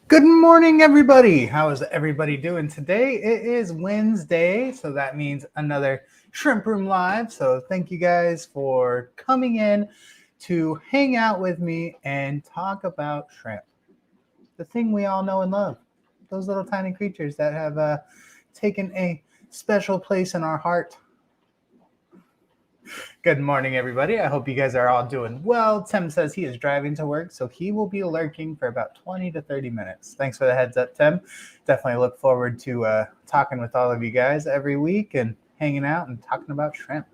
Good morning, everybody. How is everybody doing today? It is Wednesday, so that means another Shrimp Room Live. So thank you guys for coming in to hang out with me and talk about shrimp, the thing we all know and love. Those little tiny creatures that have taken a special place in our heart. Good morning, everybody. I hope you guys are all doing well. Tim says he is driving to work, so he will be lurking for about 20 to 30 minutes. Thanks for the heads up, Tim. Definitely look forward to talking with all of you guys every week and hanging out and talking about shrimp.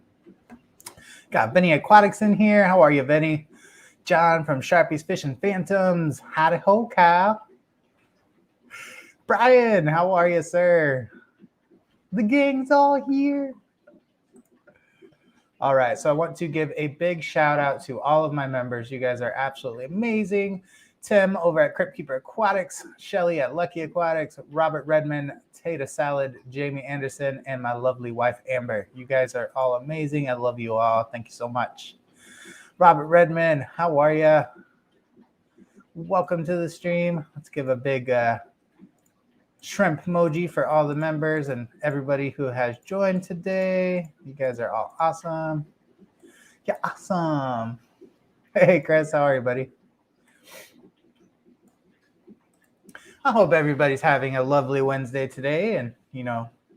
Got Benny Aquatics in here. How are you, Benny? John from Sharpie's Fishing Phantoms. Howdy ho, cow. Brian, how are you, sir? The gang's all here. All right, so I want to give a big shout out to all of my members. You guys are absolutely amazing. Tim over at Crypt Keeper Aquatics, Shelly at Lucky Aquatics, Robert Redmond, Tata Salad, Jamie Anderson, and my lovely wife, Amber. You guys are all amazing. I love you all. Thank you so much. Robert Redmond, how are you? Welcome to the stream. Let's give a big shrimp emoji for all the members and everybody who has joined today. You guys are all awesome. Yeah, awesome. Hey, Chris, how are you, buddy? I hope everybody's having a lovely Wednesday today and,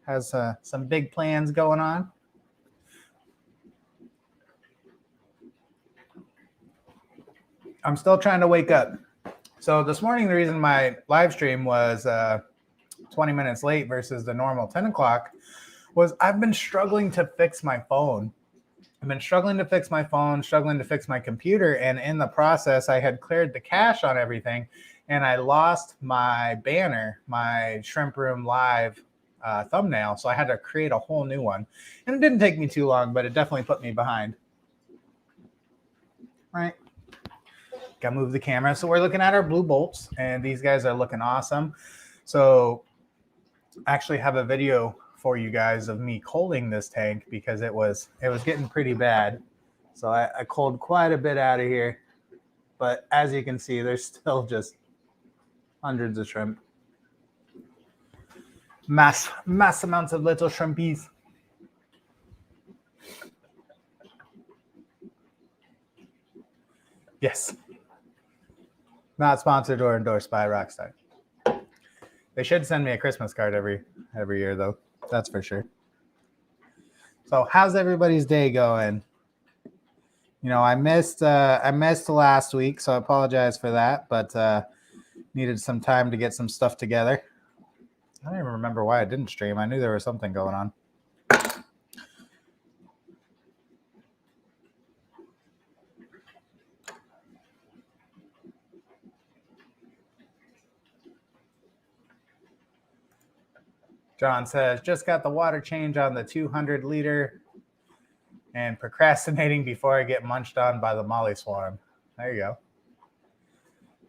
has some big plans going on. I'm still trying to wake up. So this morning, the reason my live stream was 20 minutes late versus the normal 10 o'clock was I've been struggling to fix my phone. Struggling to fix my computer. And in the process, I had cleared the cache on everything and I lost my banner, my Shrimp Room Live thumbnail. So I had to create a whole new one. And it didn't take me too long, but it definitely put me behind. Right. Got to move the camera. So we're looking at our blue bolts and these guys are looking awesome. So I actually have a video for you guys of me coaling this tank because it was getting pretty bad. So I coaled quite a bit out of here. But as you can see, there's still just hundreds of shrimp. Mass amounts of little shrimpies. Yes. Not sponsored or endorsed by Rockstar. They should send me a Christmas card every year, though. That's for sure. So how's everybody's day going? I missed last week, so I apologize for that, but needed some time to get some stuff together. I don't even remember why I didn't stream. I knew there was something going on. John says, just got the water change on the 200 liter and procrastinating before I get munched on by the molly swarm. There you go.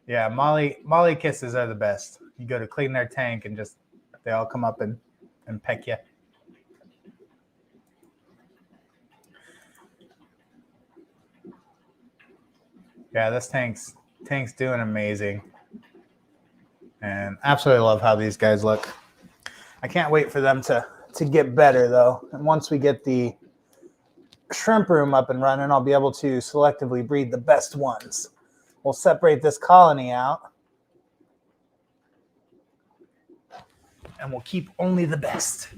Yeah, molly kisses are the best. You go to clean their tank and just they all come up and peck you. Yeah, this tank's doing amazing. And absolutely love how these guys look. I can't wait for them to get better, though. And once we get the shrimp room up and running, I'll be able to selectively breed the best ones. We'll separate this colony out. And we'll keep only the best.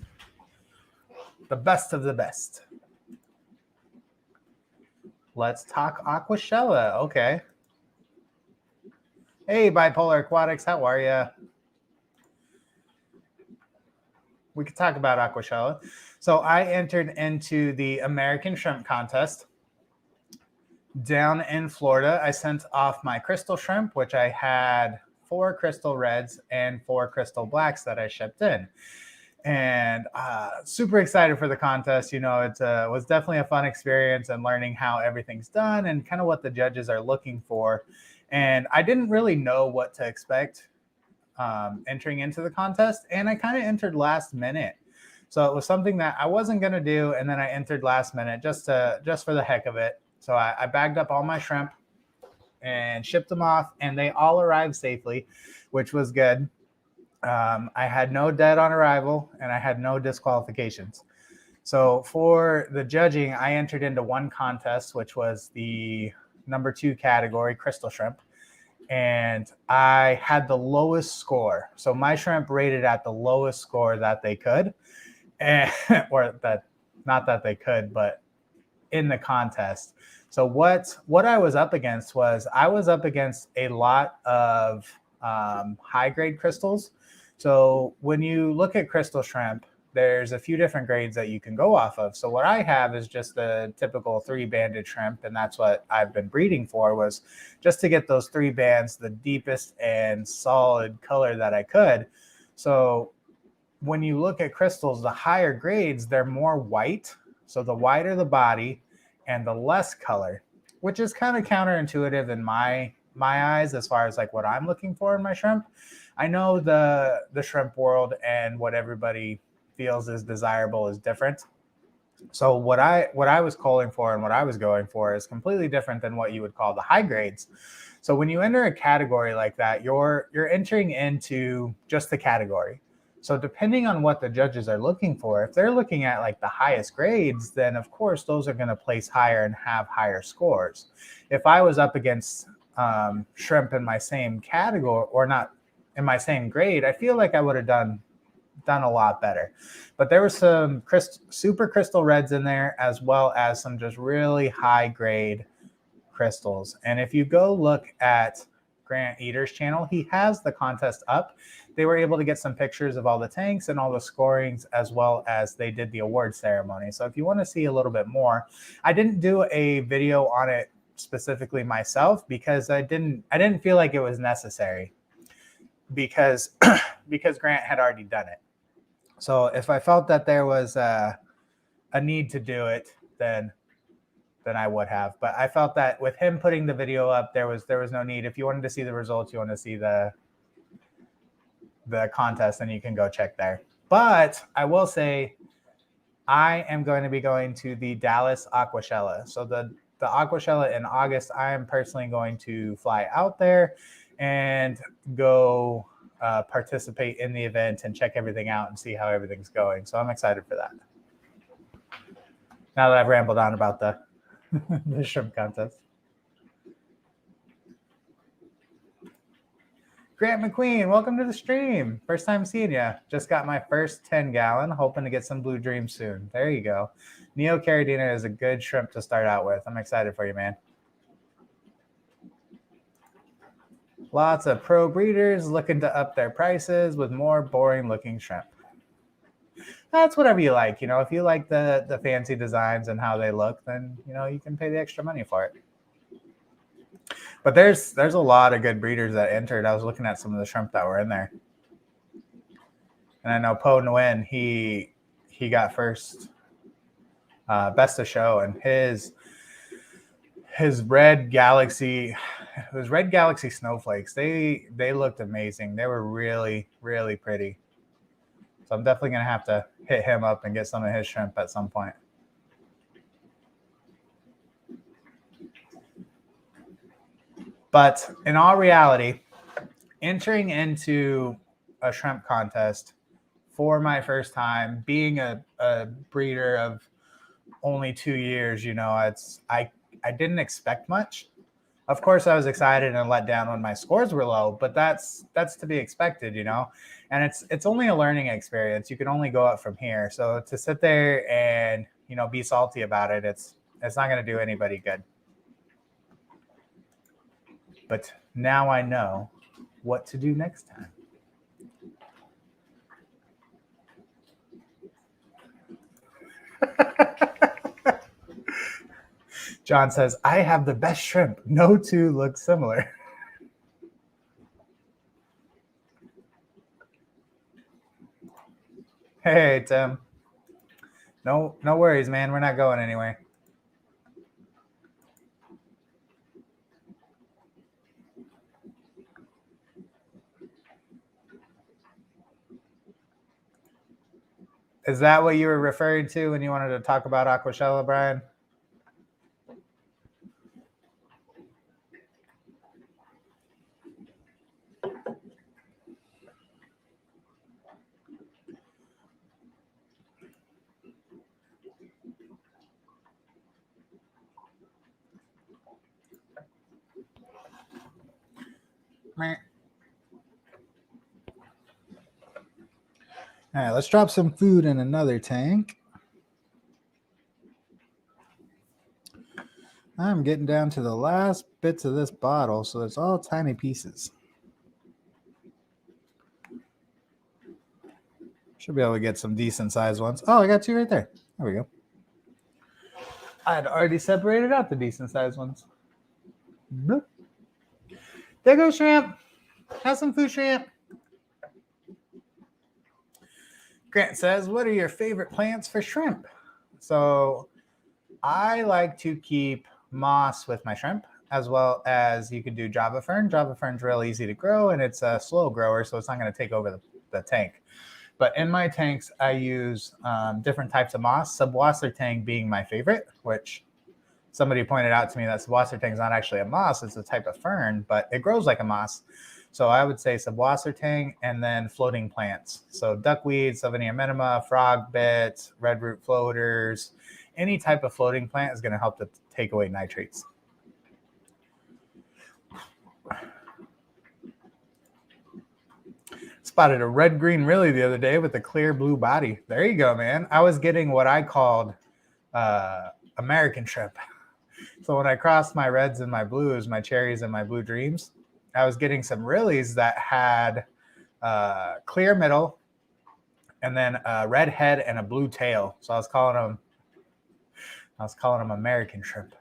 The best of the best. Let's talk Aquashella. Okay. Hey, Bipolar Aquatics. How are you? We could talk about Aquashella. So I entered into the American Shrimp Contest down in Florida. I sent off my crystal shrimp, which I had 4 crystal reds and 4 crystal blacks that I shipped in. And super excited for the contest. It was definitely a fun experience and learning how everything's done and kind of what the judges are looking for. And I didn't really know what to expect entering into the contest, and I kind of entered last minute. So it was something that I wasn't going to do, and then I entered last minute just for the heck of it. So I bagged up all my shrimp, and shipped them off, and they all arrived safely, which was good. I had no dead on arrival, and I had no disqualifications. So for the judging, I entered into one contest, which was the number 2 category, crystal shrimp, and I had the lowest score. So my shrimp rated at the lowest score that they could, and, or that, not that they could, but in the contest. So what I was up against was I was up against a lot of high grade crystals. So when you look at crystal shrimp, there's a few different grades that you can go off of. So what I have is just the typical 3-banded shrimp, and that's what I've been breeding for, was just to get those 3 bands, the deepest and solid color that I could. So when you look at crystals, the higher grades, they're more white. So the whiter the body and the less color, which is kind of counterintuitive in my eyes as far as like what I'm looking for in my shrimp. I know the shrimp world and what everybody feels is desirable is different. So what I was calling for and what I was going for is completely different than what you would call the high grades. So when you enter a category like that, you're entering into just the category. So depending on what the judges are looking for, if they're looking at like the highest grades, then of course those are going to place higher and have higher scores. If I was up against shrimp in my same category, or not in my same grade, I feel like I would have done a lot better. But there were some super crystal reds in there, as well as some just really high grade crystals. And if you go look at Grant Eater's channel, he has the contest up. They were able to get some pictures of all the tanks and all the scorings, as well as they did the award ceremony. So if you want to see a little bit more, I didn't do a video on it specifically myself because I didn't feel like it was necessary, because Grant had already done it. So if I felt that there was a need to do it, then I would have. But I felt that with him putting the video up, there was no need. If you wanted to see the results, you want to see the contest, then you can go check there. But I will say, I am going to be going to the Dallas Aquashella. So the Aquashella in August, I am personally going to fly out there and go participate in the event and check everything out and see how everything's going. So I'm excited for that. Now that I've rambled on about the shrimp contest. Grant McQueen, welcome to the stream. First time seeing you. Just got my first 10-gallon, hoping to get some blue dreams soon. There you go. Neo Caridina is a good shrimp to start out with. I'm excited for you, man. Lots of pro breeders looking to up their prices with more boring looking shrimp. That's whatever you like. If you like the fancy designs and how they look, then, you can pay the extra money for it. But there's a lot of good breeders that entered. I was looking at some of the shrimp that were in there. And I know Po Nguyen, he got first best of show, and his red galaxy, snowflakes, they looked amazing. They were really, really pretty. So I'm definitely going to have to hit him up and get some of his shrimp at some point. But in all reality, entering into a shrimp contest for my first time, being a breeder of only 2 years, I didn't expect much. Of course, I was excited and let down when my scores were low, but that's to be expected, And it's only a learning experience. You can only go up from here. So to sit there and be salty about it, it's not going to do anybody good. But now I know what to do next time. John says, I have the best shrimp. No two look similar. Hey, Tim. No worries, man. We're not going anywhere. Is that what you were referring to when you wanted to talk about Aquashella, Brian? All right, let's drop some food in another tank. I'm getting down to the last bits of this bottle, so it's all tiny pieces. Should be able to get some decent sized ones. Oh, I got two right there. There we go. I had already separated out the decent sized ones. Bloop. There goes shrimp. Have some food, shrimp. Grant says, what are your favorite plants for shrimp? So I like to keep moss with my shrimp, as well as you could do Java fern. Java fern's real easy to grow, and it's a slow grower, so it's not going to take over the tank. But in my tanks, I use different types of moss, subwassertang being my favorite, which somebody pointed out to me that subwassertang is not actually a moss, it's a type of fern, but it grows like a moss. So I would say subwassertang and then floating plants. So duckweed, Sylvania minima, frog bit, red root floaters, any type of floating plant is going to help to take away nitrates. Spotted a red-green Rilly the other day with a clear blue body. There you go, man. I was getting what I called American shrimp. So when I crossed my reds and my blues, my cherries and my blue dreams, I was getting some Rillies that had clear middle and then a red head and a blue tail. So I was calling them American shrimp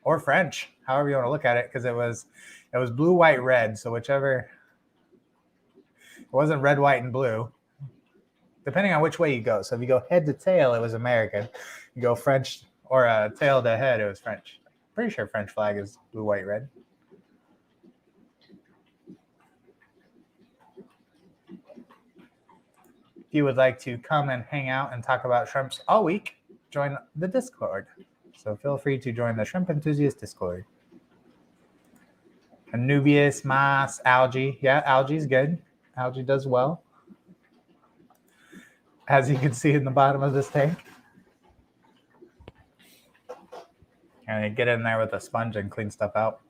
or French, however you want to look at it, because it was blue, white, red. So whichever. It wasn't red, white, and blue, depending on which way you go. So if you go head to tail, it was American. You go French or tail to head, it was French. Pretty sure French flag is blue, white, red. If you would like to come and hang out and talk about shrimps all week, join the Discord. So feel free to join the Shrimp Enthusiast Discord. Anubias, moss, algae. Yeah, algae's good. Algae does well, as you can see in the bottom of this tank. And you get in there with a sponge and clean stuff out.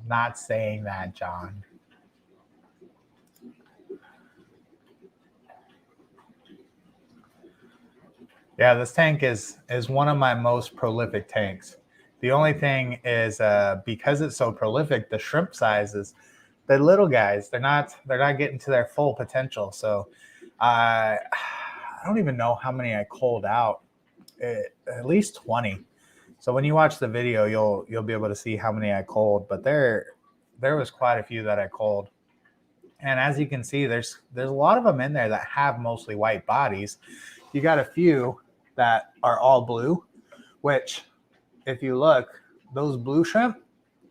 Not saying that, John. Yeah, this tank is one of my most prolific tanks. The only thing is because it's so prolific, the shrimp sizes, the little guys, they're not getting to their full potential. So I don't even know how many I culled out. At least 20. So when you watch the video, you'll be able to see how many I culled. But there was quite a few that I culled. And as you can see, there's a lot of them in there that have mostly white bodies. You got a few that are all blue, which if you look, those blue shrimp,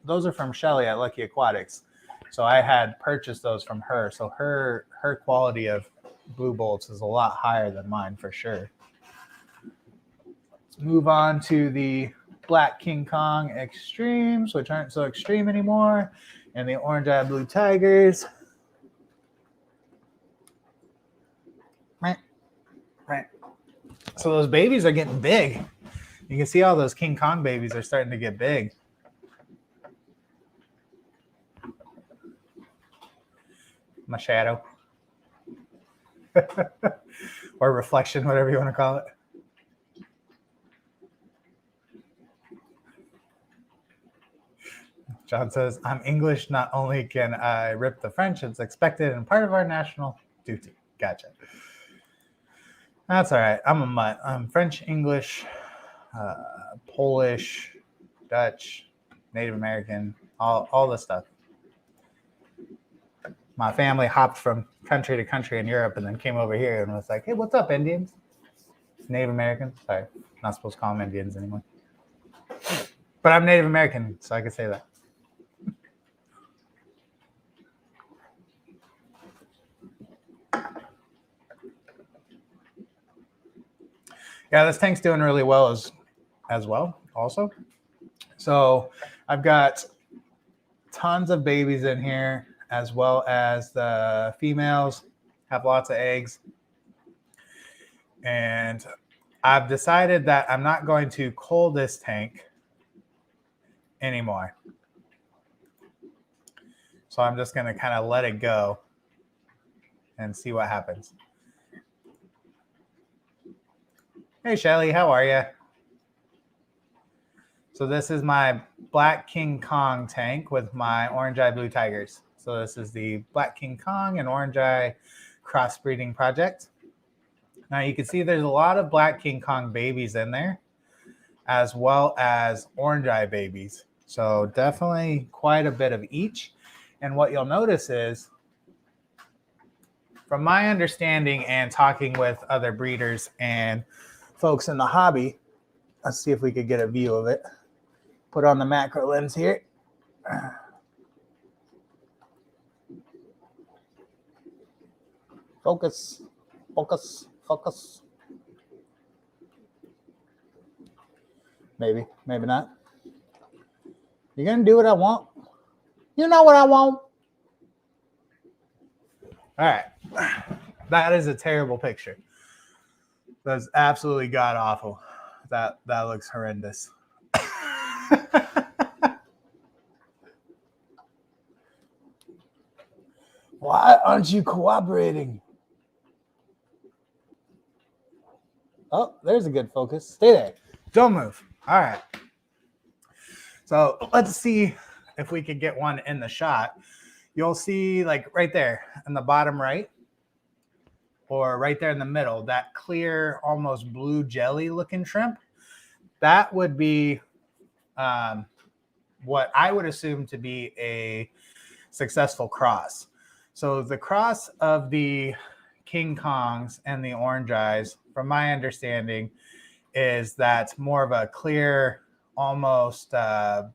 those are from Shelly at Lucky Aquatics. So I had purchased those from her. So her quality of blue bolts is a lot higher than mine for sure. Let's move on to the Black King Kong Extremes, which aren't so extreme anymore, and the Orange Eye Blue Tigers. Right. So those babies are getting big. You can see all those King Kong babies are starting to get big. My shadow. Or reflection, whatever you want to call it. John says, I'm English. Not only can I rip the French, it's expected and part of our national duty. Gotcha. That's all right. I'm a mutt. I'm French, English, Polish, Dutch, Native American, all the stuff. My family hopped from country to country in Europe and then came over here and was like, hey, what's up, Indians? Native Americans. Sorry, not supposed to call them Indians anymore. But I'm Native American, so I can say that. Yeah, this tank's doing really well as well also. So I've got tons of babies in here, as well as the females have lots of eggs. And I've decided that I'm not going to cull this tank anymore. So I'm just going to kind of let it go and see what happens. Hey, Shelly, how are you? So this is my Black King Kong tank with my Orange Eye Blue Tigers. So this is the Black King Kong and Orange Eye crossbreeding project. Now you can see there's a lot of Black King Kong babies in there, as well as Orange Eye babies. So definitely quite a bit of each. And what you'll notice is, from my understanding and talking with other breeders and folks in the hobby, let's see if we could get a view of it. Put on the macro lens here. Focus, focus, focus. Maybe, maybe not. You're going to do what I want. You know what I want. All right. That is a terrible picture. That's absolutely god awful. That looks horrendous. Why aren't you cooperating? Oh, there's a good focus. Stay there. Don't move. All right. So let's see if we could get one in the shot. You'll see, like right there in the bottom right, or right there in the middle, that clear, almost blue jelly looking shrimp. That would be what I would assume to be a successful cross. So the cross of the King Kongs and the Orange Eyes, from my understanding, is that more of a clear, almost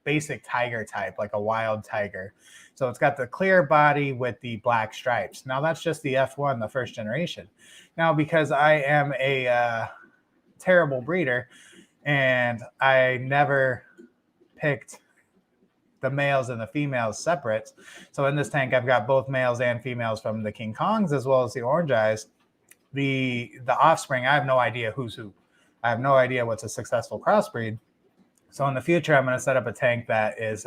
basic tiger type, like a wild tiger. So it's got the clear body with the black stripes. Now that's just the F1, the first generation. Now, because I am a terrible breeder and I never picked the males and the females separate. So in this tank, I've got both males and females from the King Kongs as well as the Orange Eyes. The offspring, I have no idea who's who. I have no idea what's a successful crossbreed. So in the future, I'm going to set up a tank that is,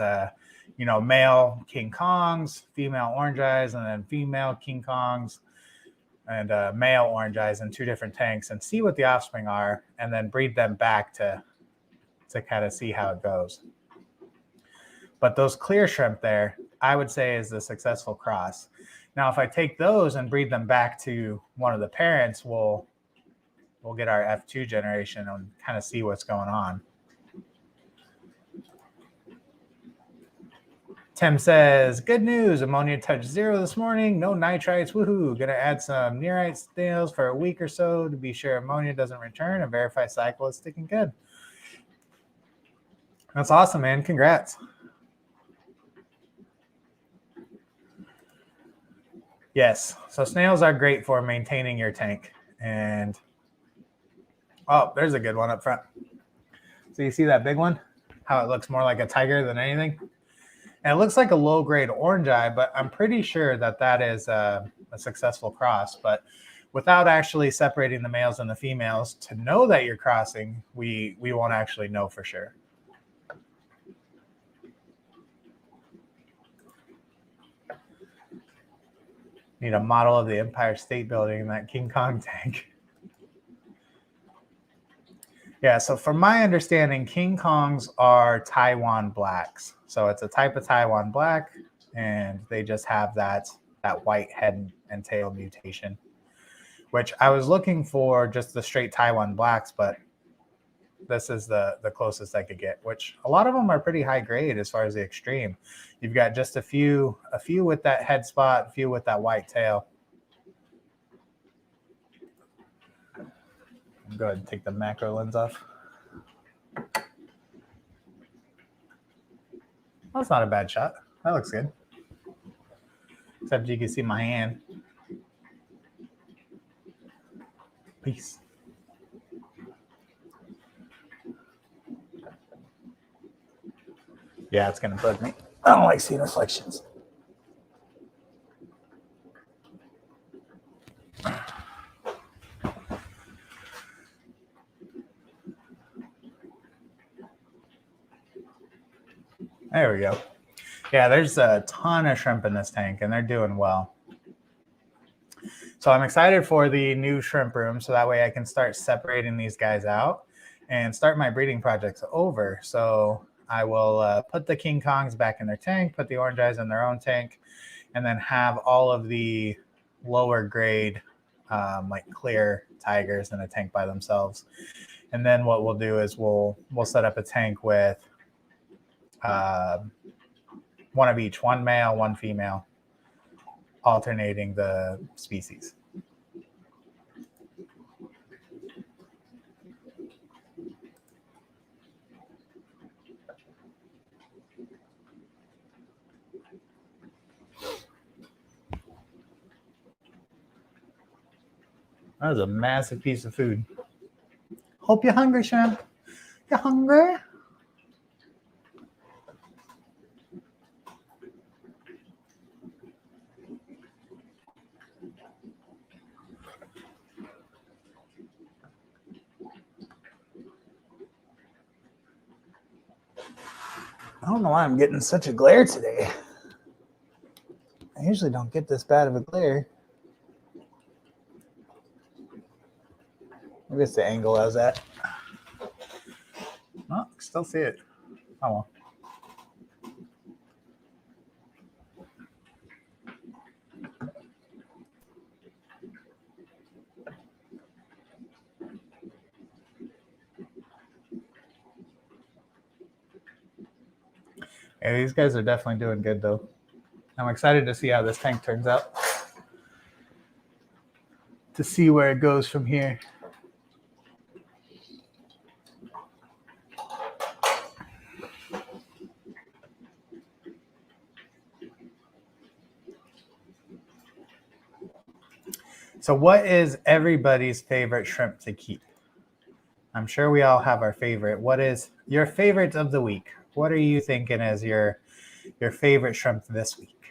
male King Kongs, female Orange Eyes, and then female King Kongs and male Orange Eyes in 2 different tanks, and see what the offspring are, and then breed them back to kind of see how it goes. But those clear shrimp there, I would say, is the successful cross. Now, if I take those and breed them back to one of the parents, we'll get our F2 generation and kind of see what's going on. Tim says, good news, ammonia touched 0 this morning, no nitrites, woohoo. Gonna add some nearite snails for a week or so to be sure ammonia doesn't return and verify cycle is sticking good. That's awesome, man, congrats. Yes, so snails are great for maintaining your tank. And, oh, there's a good one up front. So you see that big one? How it looks more like a tiger than anything? And it looks like a low-grade Orange Eye, but I'm pretty sure that is a successful cross. But without actually separating the males and the females, to know that you're crossing, we won't actually know for sure. Need a model of the Empire State Building in that King Kong tank. Yeah, so from my understanding, King Kongs are Taiwan blacks. So it's a type of Taiwan black, and they just have that white head and tail mutation, which I was looking for just the straight Taiwan blacks, but this is the closest I could get, which a lot of them are pretty high grade as far as the extreme. You've got just a few with that head spot, a few with that white tail. Go ahead and take the macro lens off. Well, that's not a bad shot. That looks good. Except you can see my hand. Peace. Yeah, it's going to bug me. I don't like seeing reflections. There we go. Yeah, there's a ton of shrimp in this tank, and they're doing well. So I'm excited for the new shrimp room, so that way I can start separating these guys out and start my breeding projects over. So I will put the King Kongs back in their tank, put the orange eyes in their own tank, and then have all of the lower grade, like clear tigers in a tank by themselves. And then what we'll do is we'll set up a tank with one of each, one male, one female, alternating the species. That was a massive piece of food. Hope you're hungry, shrimp. You hungry? I don't know why I'm getting such a glare today. I usually don't get this bad of a glare. Maybe it's the angle I was at. Oh, still see it. Oh well. Yeah, these guys are definitely doing good though. I'm excited to see how this tank turns out. To see where it goes from here. So what is everybody's favorite shrimp to keep? I'm sure we all have our favorite. What is your favorite of the week? What are you thinking as your favorite shrimp this week?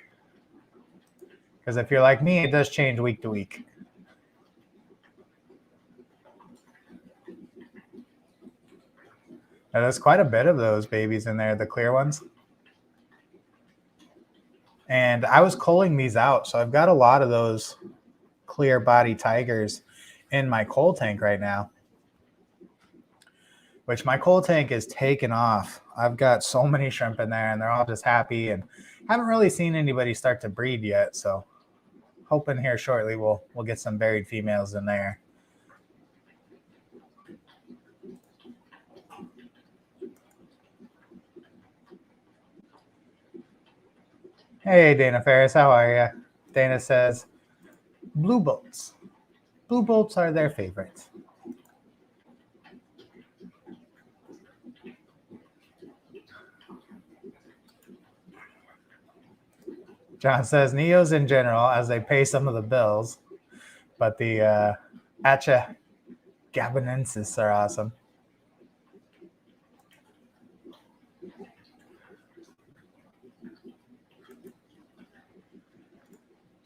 Because if you're like me, it does change week to week. Now, there's quite a bit of those babies in there, the clear ones. And I was culling these out, so I've got a lot of those clear body tigers in my coal tank right now, which my coal tank is taken off. I've got so many shrimp in there, and they're all just happy, and haven't really seen anybody start to breed yet. So hoping here shortly we'll get some buried females in there. Hey, Dana Ferris, how are you? Dana says, blue bolts. Blue bolts are their favorite. John says, Neos in general, as they pay some of the bills, but the Acha Gabonensis are awesome.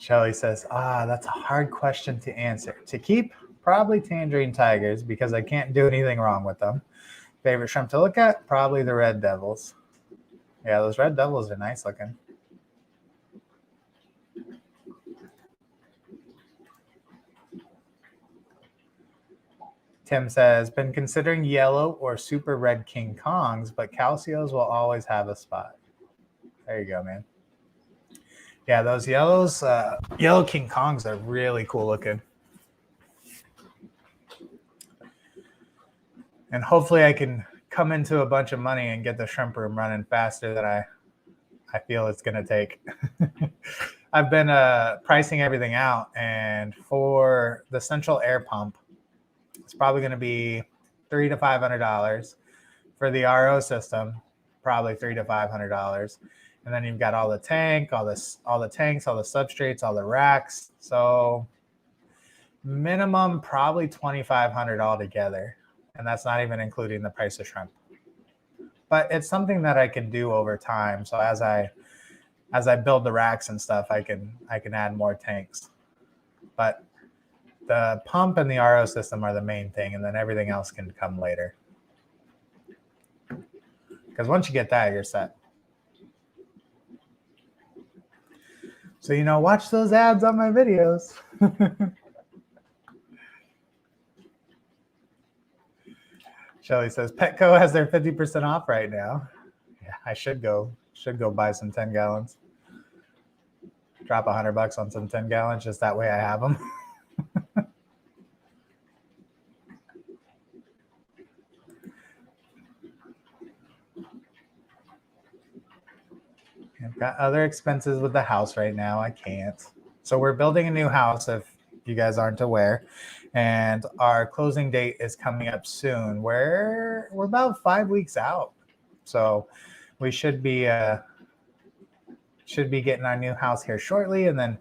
Shelly says, that's a hard question to answer. To keep, probably tangerine tigers because I can't do anything wrong with them. Favorite shrimp to look at? Probably the red devils. Yeah, those red devils are nice looking. Tim says, been considering yellow or super red King Kongs, but Calcios will always have a spot. There you go, man. Yeah, those yellows, yellow King Kongs are really cool looking. And hopefully I can come into a bunch of money and get the shrimp room running faster than I feel it's going to take. I've been pricing everything out, and for the central air pump, it's probably going to be $300 to $500. For the RO system, probably $300 to $500. And then you've got all the tank, all the tanks, all the substrates, all the racks. So minimum probably $2,500 altogether, and that's not even including the price of shrimp. but it's something that I can do over time. So as I build the racks and stuff, I can add more tanks. But the pump and the RO system are the main thing, and then everything else can come later. Because once you get that, you're set. So, watch those ads on my videos. Shelly says, Petco has their 50% off right now. Yeah, I should go buy some 10 gallons. Drop $100 on some 10 gallons, just that way I have them. I've got other expenses with the house right now. I can't. So we're building a new house, if you guys aren't aware, and our closing date is coming up soon. We're about 5 weeks out, so we should be getting our new house here shortly, and then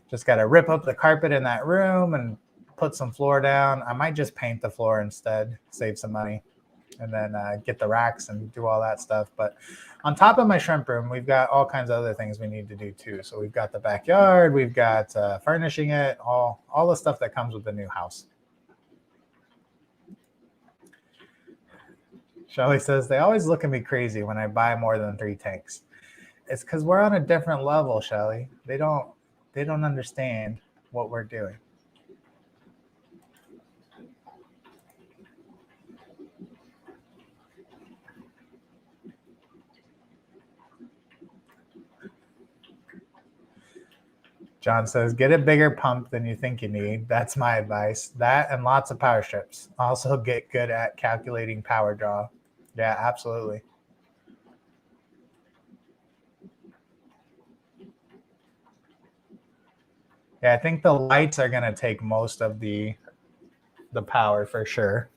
just got to rip up the carpet in that room and put some floor down. I might just paint the floor instead, save some money, and then get the racks and do all that stuff. But on top of my shrimp room, we've got all kinds of other things we need to do too. So we've got the backyard, we've got furnishing it, all the stuff that comes with the new house. Shelly says, they always look at me crazy when I buy more than 3 tanks. It's because we're on a different level, Shelly. They don't understand what we're doing. John says, get a bigger pump than you think you need. That's my advice. That and lots of power strips. Also get good at calculating power draw. Yeah, absolutely. Yeah, I think the lights are going to take most of the power for sure.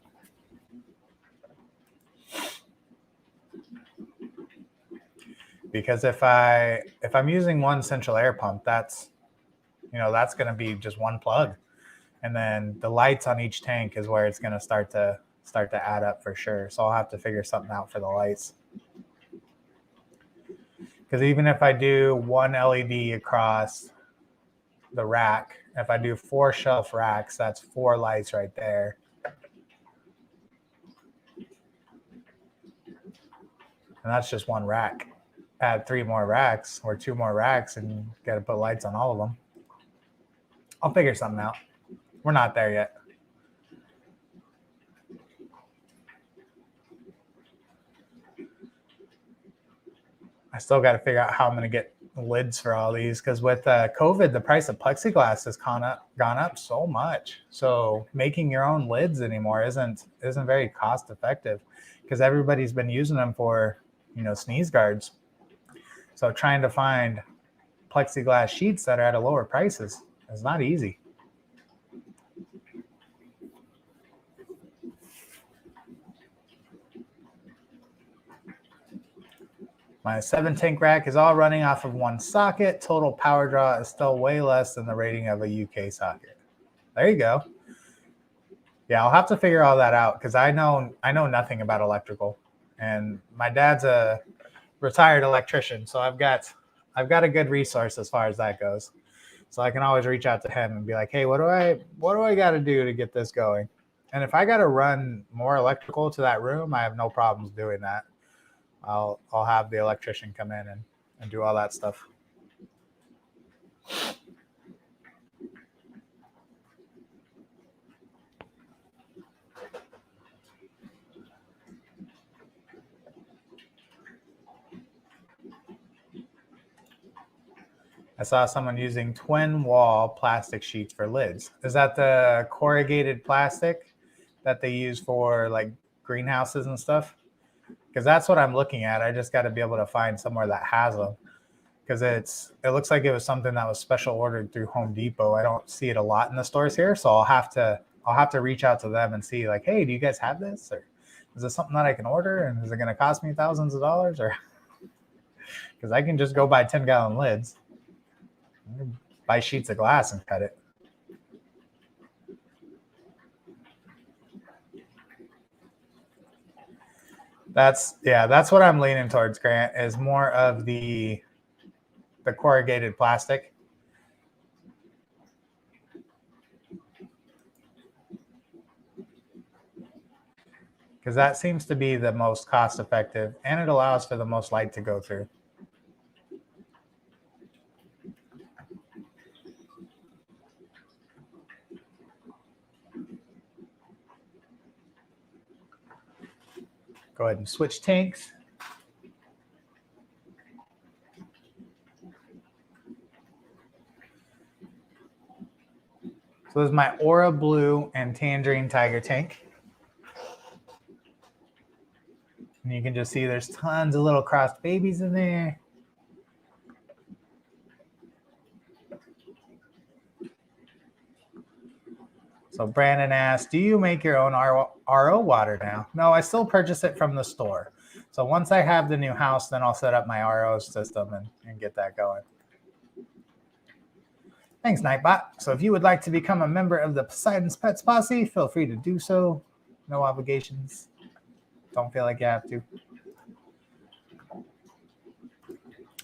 Because if I'm using one central air pump, that's going to be just one plug, and then the lights on each tank is where it's going to start to add up for sure. So I'll have to figure something out for the lights. Because even if I do one LED across the rack, if I do 4 shelf racks, that's 4 lights right there. And that's just one rack. Add 3 more racks or 2 more racks, and you got to put lights on all of them. I'll figure something out. We're not there yet. I still got to figure out how I'm going to get lids for all these, because with COVID, the price of plexiglass has gone up so much. So making your own lids anymore isn't very cost effective, because everybody's been using them for sneeze guards. So trying to find plexiglass sheets that are at a lower prices is not easy. My 7-tank rack is all running off of one socket. Total power draw is still way less than the rating of a UK socket. There you go. Yeah, I'll have to figure all that out, because I know nothing about electrical, and my dad's a retired electrician, so I've got a good resource as far as that goes. So I can always reach out to him and be like, hey, what do I got to do to get this going? And if I got to run more electrical to that room, I have no problems doing that. I'll have the electrician come in and do all that stuff. I saw someone using twin wall plastic sheets for lids. Is that the corrugated plastic that they use for like greenhouses and stuff? Because that's what I'm looking at. I just got to be able to find somewhere that has them, because it looks like it was something that was special ordered through Home Depot. I don't see it a lot in the stores here, so I'll have to reach out to them and see, like, hey, do you guys have this, or is this something that I can order, and is it going to cost me thousands of dollars, or because I can just go buy 10-gallon lids, buy sheets of glass and cut it. That's what I'm leaning towards, Grant, is more of the corrugated plastic. Because that seems to be the most cost effective, and it allows for the most light to go through. Go ahead and switch tanks. So this is my Aura Blue and Tangerine Tiger tank. And you can just see there's tons of little crossed babies in there. So Brandon asked, do you make your own RO water now? No, I still purchase it from the store. So once I have the new house, then I'll set up my RO system and get that going. Thanks, Nightbot. So if you would like to become a member of the Poseidon's Pets Posse, feel free to do so. No obligations. Don't feel like you have to.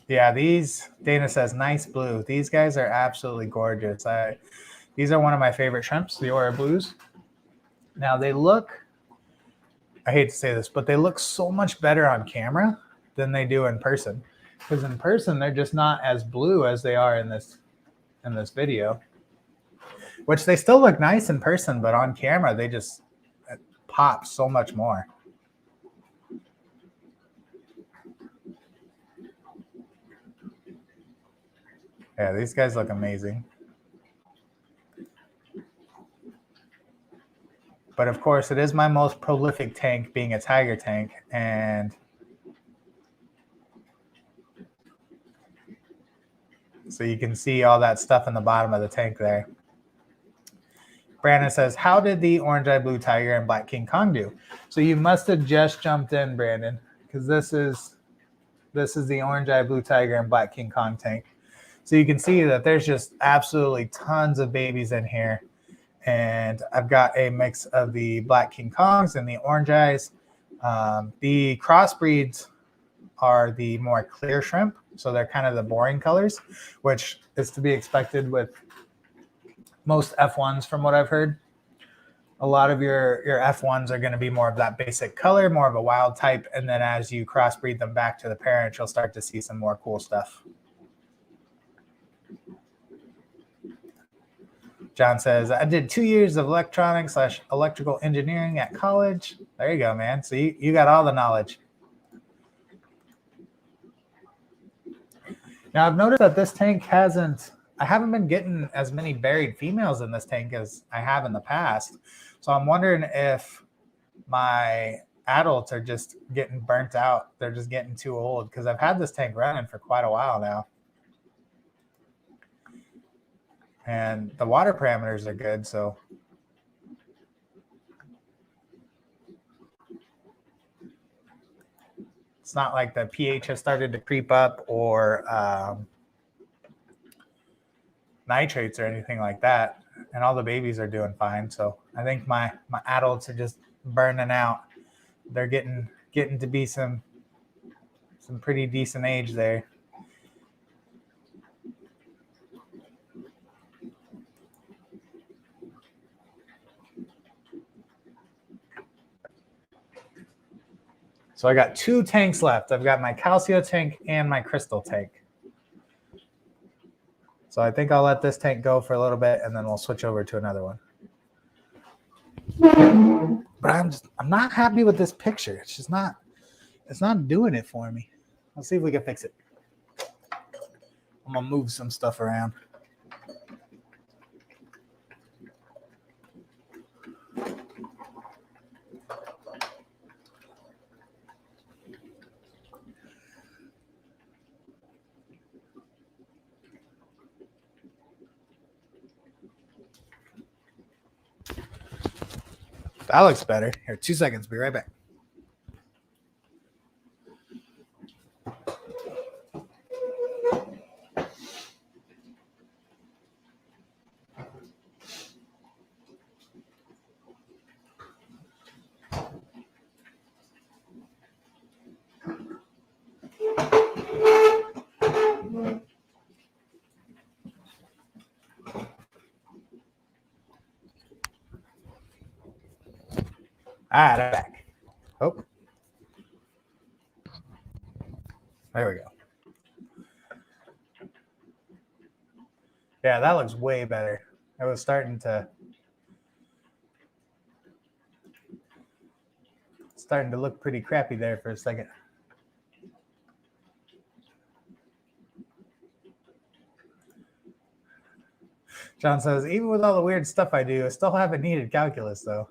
Yeah, these, Dana says, nice blue. These guys are absolutely gorgeous. These are one of my favorite shrimps, the Aura Blues. Now they look, I hate to say this, but they look so much better on camera than they do in person. Because in person, they're just not as blue as they are in this video. Which they still look nice in person, but on camera, they just pop so much more. Yeah, these guys look amazing. But of course, it is my most prolific tank, being a tiger tank. And so you can see all that stuff in the bottom of the tank there. Brandon says, how did the orange eye blue tiger and black King Kong do? So you must have just jumped in, Brandon, because this is the orange eye blue tiger and black King Kong tank. So you can see that there's just absolutely tons of babies in here. And I've got a mix of the black King Kongs and the orange eyes. The crossbreeds are the more clear shrimp. So they're kind of the boring colors, which is to be expected with most F1s from what I've heard. A lot of your F1s are going to be more of that basic color, more of a wild type. And then as you crossbreed them back to the parent, you'll start to see some more cool stuff. John says, I did 2 years of electronics/electrical engineering at college. There you go, man. So you got all the knowledge. Now, I've noticed that this tank I haven't been getting as many buried females in this tank as I have in the past. So I'm wondering if my adults are just getting burnt out. They're just getting too old, because I've had this tank running for quite a while now. And the water parameters are good, so. It's not like the pH has started to creep up or nitrates or anything like that. And all the babies are doing fine. So I think my adults are just burning out. They're getting to be some pretty decent age there. So I got 2 tanks left. I've got my Calcio tank and my Crystal tank. So I think I'll let this tank go for a little bit, and then we'll switch over to another one. But I'm not happy with this picture. It's not doing it for me. Let's see if we can fix it. I'm gonna move some stuff around. That looks better. Here, 2 seconds. Be right back. I'm back. Oh, there we go. Yeah, that looks way better. It was starting to look pretty crappy there for a second. John says, even with all the weird stuff I do, I still haven't needed calculus though.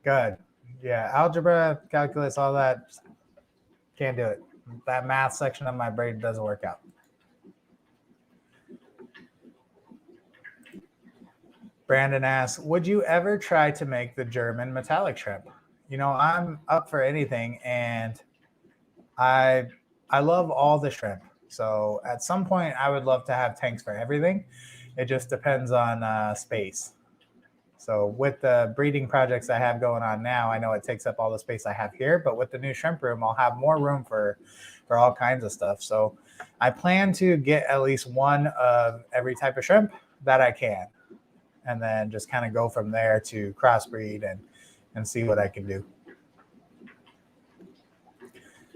Good. Yeah, algebra, calculus, all that, can't do it. That math section of my brain doesn't work out. Brandon asks, would you ever try to make the German metallic shrimp? You know, I'm up for anything, and I love all the shrimp. So at some point, I would love to have tanks for everything. It just depends on space. So with the breeding projects I have going on now, I know it takes up all the space I have here, but with the new shrimp room, I'll have more room for all kinds of stuff. So I plan to get at least one of every type of shrimp that I can, and then just kind of go from there to crossbreed and see what I can do.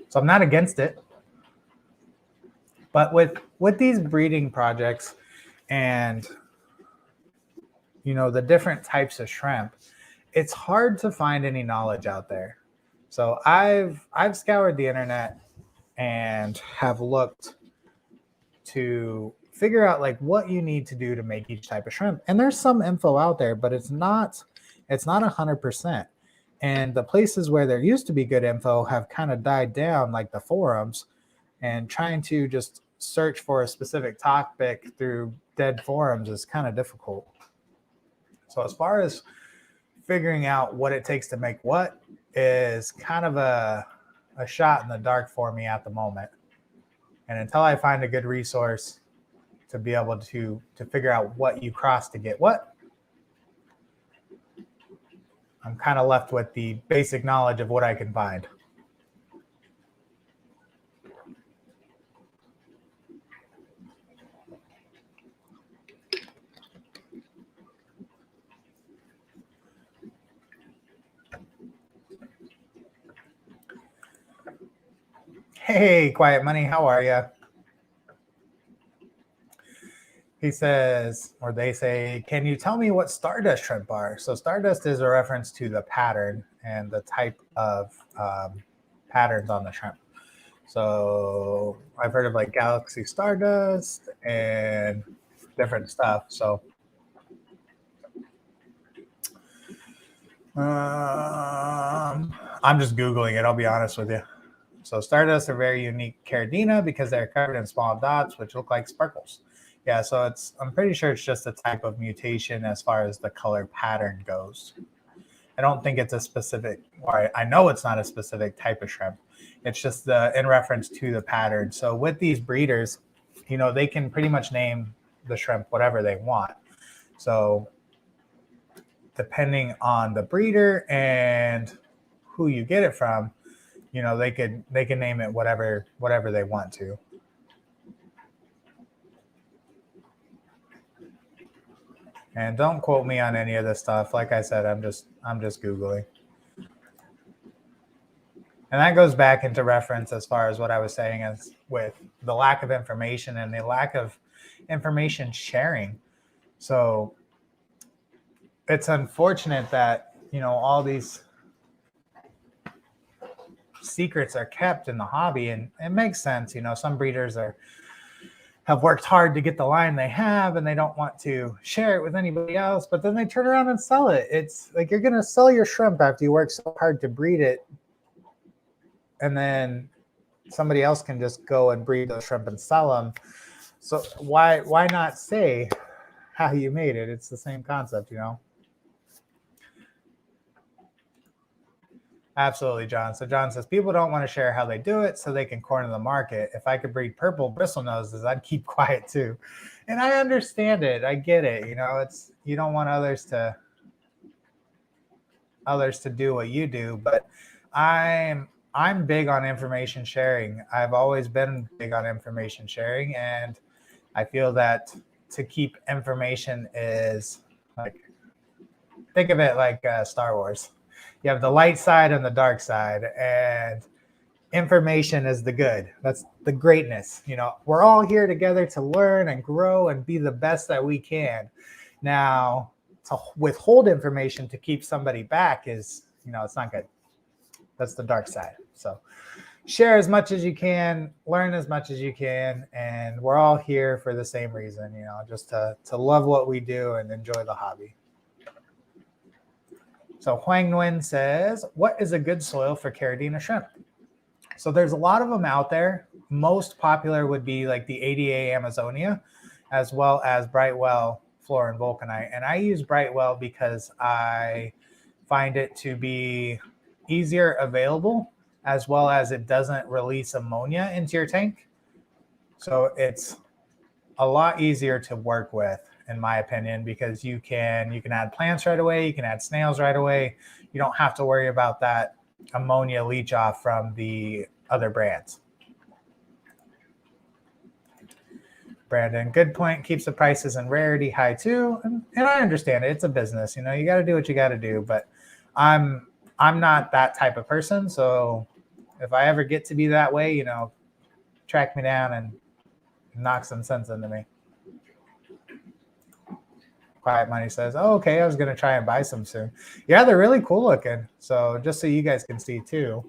So I'm not against it. But with these breeding projects and, you know, the different types of shrimp, it's hard to find any knowledge out there. So I've scoured the internet and have looked to figure out like what you need to do to make each type of shrimp. And there's some info out there, but it's not 100%. And the places where there used to be good info have kind of died down, like the forums, and trying to just search for a specific topic through dead forums is kind of difficult. So as far as figuring out what it takes to make what is kind of a shot in the dark for me at the moment. And until I find a good resource to be able to figure out what you cross to get what, I'm kind of left with the basic knowledge of what I can find. Hey, Quiet Money, how are you? He says, or they say, can you tell me what Stardust shrimp are? So Stardust is a reference to the pattern and the type of patterns on the shrimp. So I've heard of like Galaxy Stardust and different stuff. So I'm just Googling it, I'll be honest with you. So Stardust are very unique Caridina because they're covered in small dots, which look like sparkles. Yeah, so I'm pretty sure it's just a type of mutation as far as the color pattern goes. I don't think it's a specific, or I know it's not a specific type of shrimp. It's just in reference to the pattern. So with these breeders, you know, they can pretty much name the shrimp whatever they want. So depending on the breeder and who you get it from, you know, they can name it whatever they want to. And don't quote me on any of this stuff. Like I said, I'm just Googling. And that goes back into reference as far as what I was saying as with the lack of information and the lack of information sharing. So it's unfortunate that, you know, all these secrets are kept in the hobby, and it makes sense. You know, some breeders have worked hard to get the line they have, and they don't want to share it with anybody else, but then they turn around and sell it. It's like you're going to sell your shrimp after you work so hard to breed it, and then somebody else can just go and breed those shrimp and sell them. So why not say how you made it? It's the same concept, you know? Absolutely, John. So John says, people don't want to share how they do it so they can corner the market. If I could breed purple bristlenoses, I'd keep quiet too. And I understand it. I get it. You know, it's, you don't want others to do what you do, but I'm big on information sharing. I've always been big on information sharing, and I feel that to keep information is like, think of it like Star Wars. You have the light side and the dark side, and information is the good. That's the greatness. You know, we're all here together to learn and grow and be the best that we can. Now, to withhold information to keep somebody back is, you know, it's not good. That's the dark side. So share as much as you can, learn as much as you can, and we're all here for the same reason, you know, just to love what we do and enjoy the hobby. So Huang Nguyen says, what is a good soil for Caridina shrimp? So there's a lot of them out there. Most popular would be like the ADA Amazonia, as well as Brightwell Fluorine Vulcanite. And I use Brightwell because I find it to be easier available, as well as it doesn't release ammonia into your tank. So it's a lot easier to work with, in my opinion, because you can add plants right away, you can add snails right away. You don't have to worry about that ammonia leach off from the other brands. Brandon, good point. Keeps the prices and rarity high too. And I understand it. It's a business. You know, you got to do what you got to do. But I'm not that type of person. So if I ever get to be that way, you know, track me down and knock some sense into me. Quiet Money says, oh, okay, I was going to try and buy some soon. Yeah, they're really cool looking. So just so you guys can see too,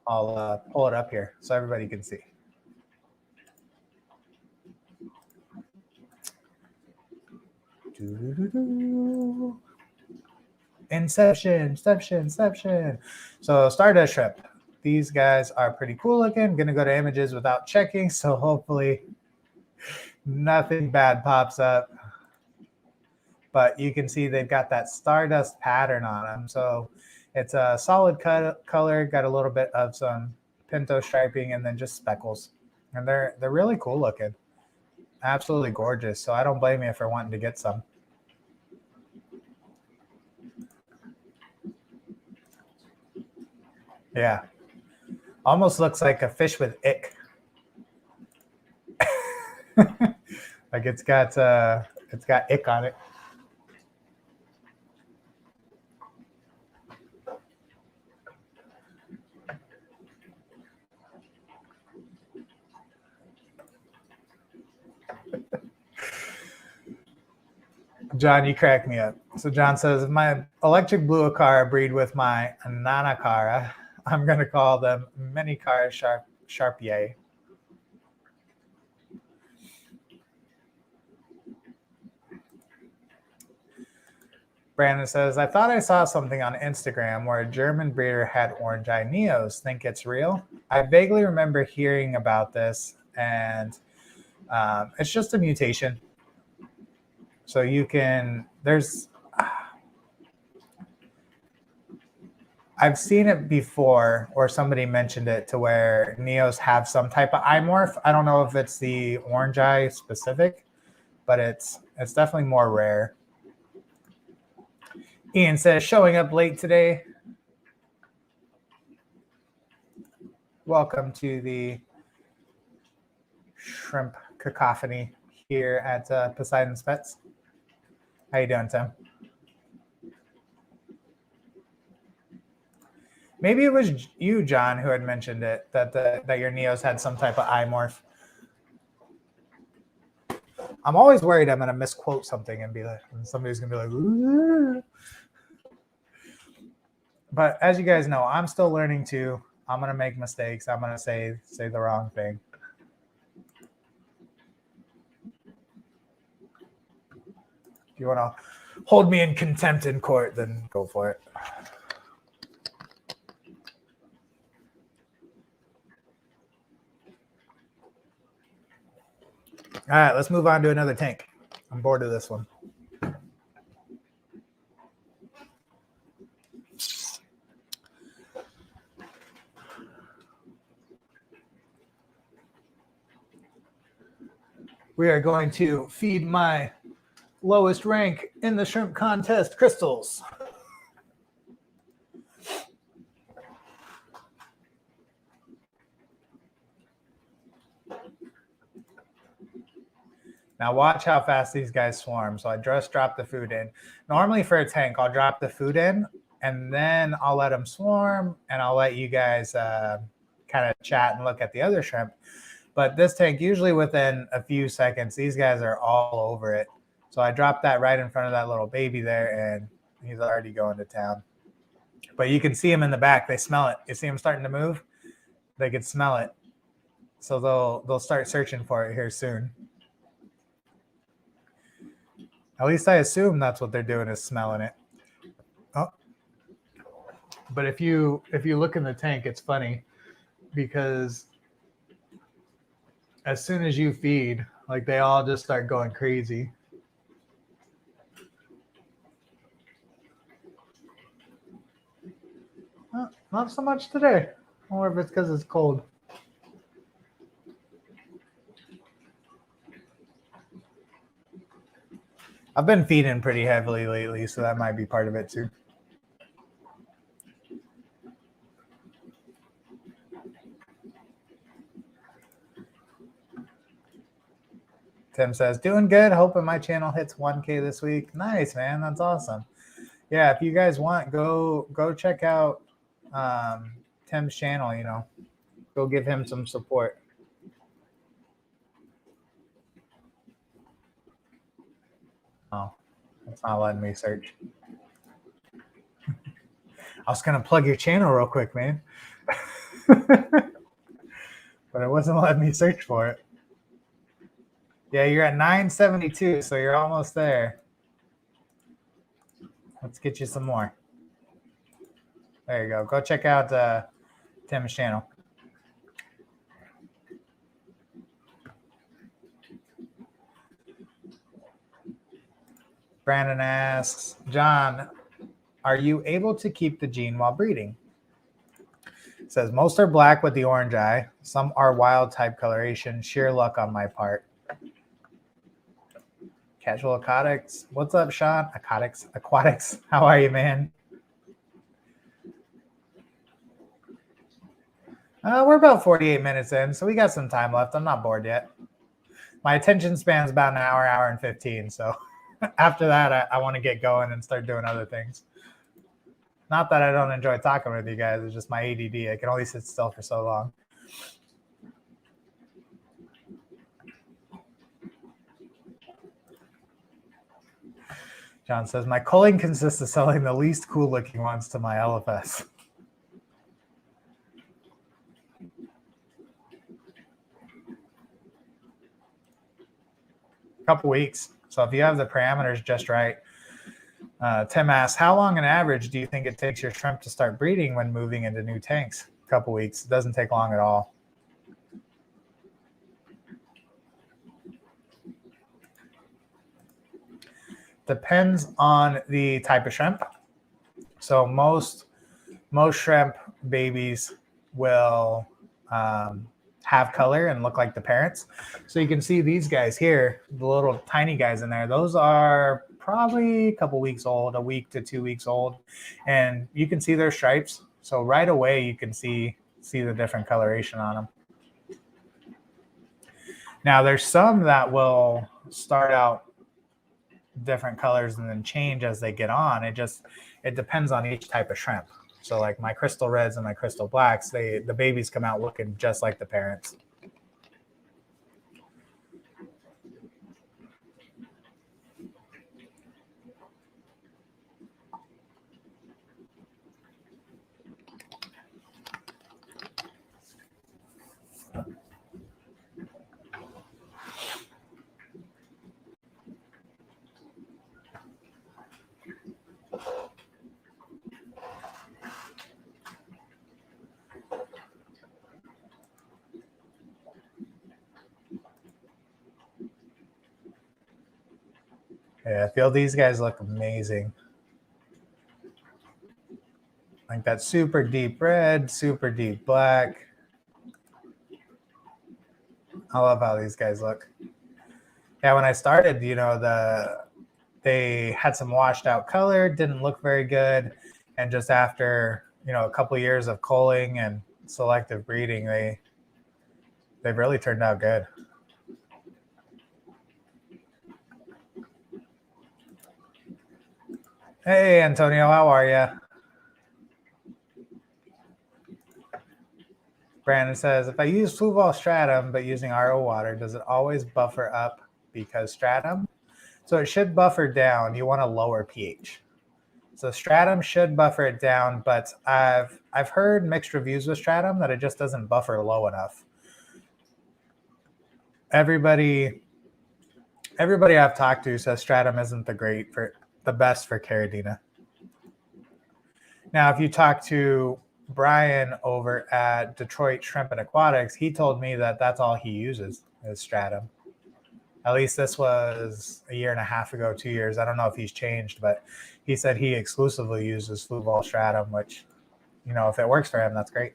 I'll pull it up here so everybody can see. Inception. So Stardust shrimp. These guys are pretty cool looking. Going to go to images without checking. So hopefully nothing bad pops up. But you can see they've got that Stardust pattern on them. So it's a solid color, got a little bit of some pinto striping and then just speckles. And they're really cool looking. Absolutely gorgeous. So I don't blame you for wanting to get some. Yeah. Almost looks like a fish with ick. Like it's got ick on it. John, you crack me up. So John says, if my electric blue Acara breed with my Nanacara, I'm going to call them Minicara Sharpier. Brandon says, I thought I saw something on Instagram where a German breeder had orange eye neos. Think it's real? I vaguely remember hearing about this, and it's just a mutation. So you can, I've seen it before, or somebody mentioned it, to where neos have some type of eye morph. I don't know if it's the orange eye specific, but it's definitely more rare. Ian says, showing up late today. Welcome to the shrimp cacophony here at Poseidon's Pets. How you doing, Tim? Maybe it was you, John, who had mentioned it, that your neos had some type of eye morph. I'm always worried I'm going to misquote something and be like, and somebody's going to be like, ooh. But as you guys know, I'm still learning too. I'm going to make mistakes. I'm going to say the wrong thing. If you want to hold me in contempt in court, then go for it. All right, let's move on to another tank. I'm bored of this one. We are going to feed my lowest rank in the shrimp contest, crystals. Now watch how fast these guys swarm. So I just dropped the food in. Normally for a tank, I'll drop the food in and then I'll let them swarm and I'll let you guys kind of chat and look at the other shrimp. But this tank, usually within a few seconds, these guys are all over it. So I dropped that right in front of that little baby there and he's already going to town. But you can see him in the back. They smell it. You see him starting to move? They can smell it. So they'll start searching for it here soon. At least I assume that's what they're doing, is smelling it. Oh. But if you look in the tank, it's funny because as soon as you feed, like they all just start going crazy. Not so much today. I wonder if it's because it's cold. I've been feeding pretty heavily lately, so that might be part of it too. Tim says, doing good. Hoping my channel hits 1K this week. Nice, man. That's awesome. Yeah, if you guys want, go check out Tim's channel, you know. Go give him some support. Oh, it's not letting me search. I was going to plug your channel real quick, man. But it wasn't letting me search for it. Yeah, you're at 972, so you're almost there. Let's get you some more. There you go. Go check out Tim's channel. Brandon asks, John, are you able to keep the gene while breeding? It says, most are black with the orange eye. Some are wild type coloration. Sheer luck on my part. Casual Aquatics. What's up, Sean? Aquatics. How are you, man? We're about 48 minutes in, so we got some time left. I'm not bored yet. My attention span's about an hour and 15. So after that, I want to get going and start doing other things. Not that I don't enjoy talking with you guys. It's just my ADD. I can only sit still for so long. John says, my culling consists of selling the least cool looking ones to my LFS. A couple weeks. So if you have the parameters just right. Tim asks, how long on average do you think it takes your shrimp to start breeding when moving into new tanks? A couple weeks. It doesn't take long at all. Depends on the type of shrimp. So most shrimp babies will have color and look like the parents. So you can see these guys here, the little tiny guys in there. Those are probably a couple weeks old, a week to 2 weeks old, and you can see their stripes. So right away you can see the different coloration on them. Now there's some that will start out different colors and then change as they get on. It depends on each type of shrimp. So like my crystal reds and my crystal blacks, the babies come out looking just like the parents. Yeah, I feel these guys look amazing. Like that super deep red, super deep black. I love how these guys look. Yeah, when I started, you know, they had some washed out color, didn't look very good. And just after, you know, a couple of years of culling and selective breeding, they've really turned out good. Hey, Antonio, how are you? Brandon says, if I use Fluval Stratum but using RO water, does it always buffer up because Stratum? So it should buffer down. You want a lower pH. So Stratum should buffer it down, but I've heard mixed reviews with Stratum that it just doesn't buffer low enough. Everybody I've talked to says Stratum isn't the best for Caridina. Now, if you talk to Brian over at Detroit Shrimp and Aquatics, he told me that that's all he uses is Stratum. At least this was a year and a half ago, 2 years. I don't know if he's changed, but he said he exclusively uses Fluval Stratum, which, you know, if it works for him, that's great.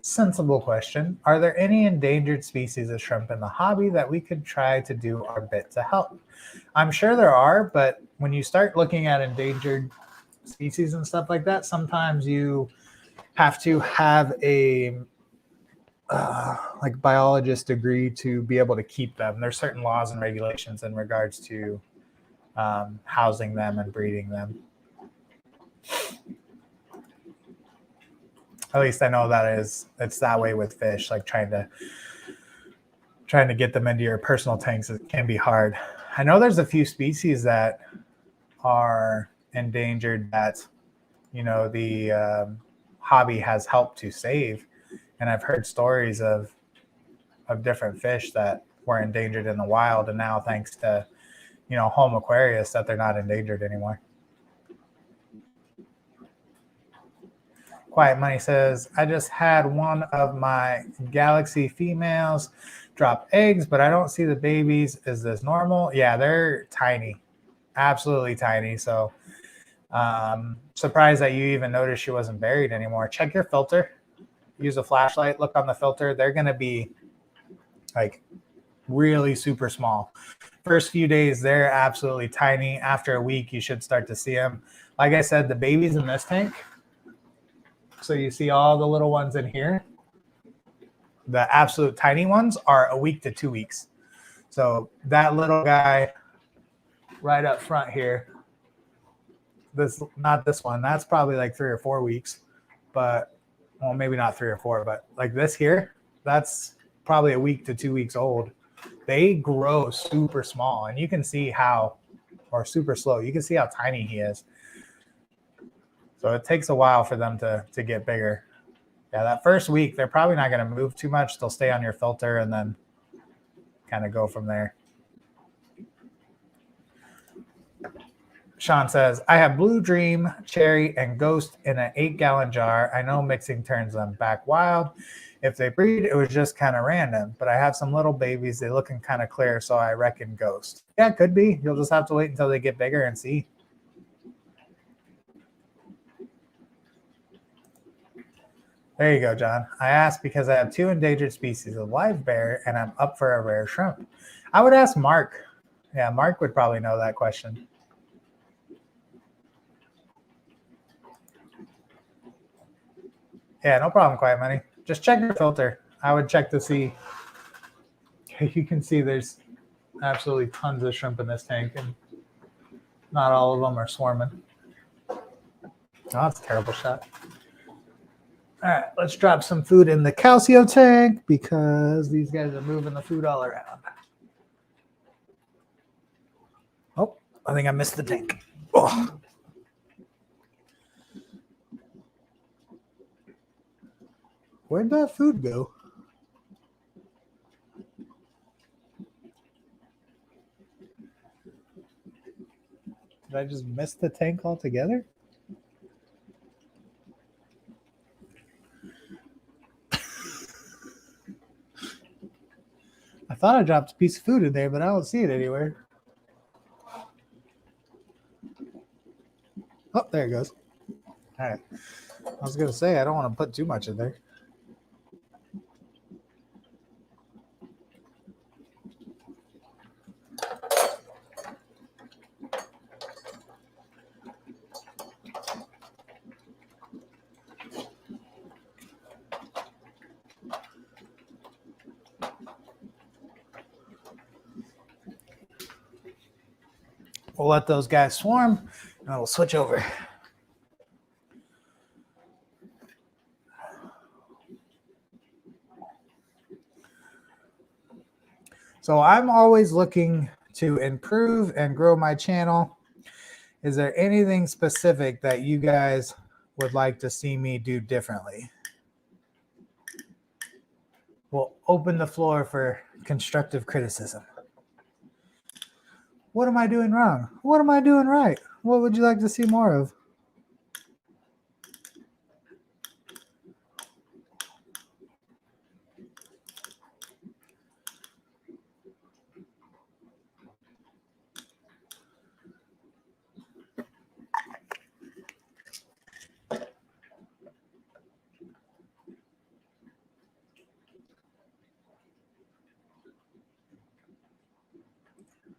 Sensible question. Are there any endangered species of shrimp in the hobby that we could try to do our bit to help? I'm sure there are, but when you start looking at endangered species and stuff like that, sometimes you have to have a like biologist degree to be able to keep them. There's certain laws and regulations in regards to housing them and breeding them. At least I know it's that way with fish. Like trying to get them into your personal tanks, it can be hard. I know there's a few species that are endangered that, you know, the hobby has helped to save, and I've heard stories of different fish that were endangered in the wild, and now thanks to, you know, Home Aquarius, that they're not endangered anymore. Quiet Money says, I just had one of my Galaxy females drop eggs, but I don't see the babies. Is this normal? Yeah, they're tiny, absolutely tiny. So surprised that you even noticed she wasn't buried anymore. Check your filter. Use a flashlight. Look on the filter. They're going to be like really super small. First few days, they're absolutely tiny. After a week, you should start to see them. Like I said, the babies in this tank, so you see all the little ones in here. The absolute tiny ones are a week to 2 weeks. So that little guy right up front here, not this one, that's probably like 3 or 4 weeks, but well, maybe not 3 or 4, but like this here, that's probably a week to 2 weeks old. They grow super small, and you can see how, or super slow, you can see how tiny he is. So it takes a while for them to get bigger. Yeah, that first week, they're probably not going to move too much. They'll stay on your filter and then kind of go from there. Sean says, I have Blue Dream, Cherry, and Ghost in an 8-gallon jar. I know mixing turns them back wild. If they breed, it was just kind of random. But I have some little babies. They looking kind of clear, so I reckon Ghost. Yeah, it could be. You'll just have to wait until they get bigger and see. There you go, John. I asked because I have 2 endangered species of live bear, and I'm up for a rare shrimp. I would ask Mark. Yeah, Mark would probably know that question. Yeah, no problem, Quiet Money. Just check your filter. I would check to see. You can see there's absolutely tons of shrimp in this tank, and not all of them are swarming. Oh, that's a terrible shot. All right, let's drop some food in the calcio tank because these guys are moving the food all around. Oh, I think I missed the tank. Oh. Where'd that food go? Did I just miss the tank altogether? I thought I dropped a piece of food in there, but I don't see it anywhere. Oh, there it goes. All right. I was going to say, I don't want to put too much in there. We'll let those guys swarm, and then we'll switch over. So I'm always looking to improve and grow my channel. Is there anything specific that you guys would like to see me do differently? We'll open the floor for constructive criticism. What am I doing wrong? What am I doing right? What would you like to see more of?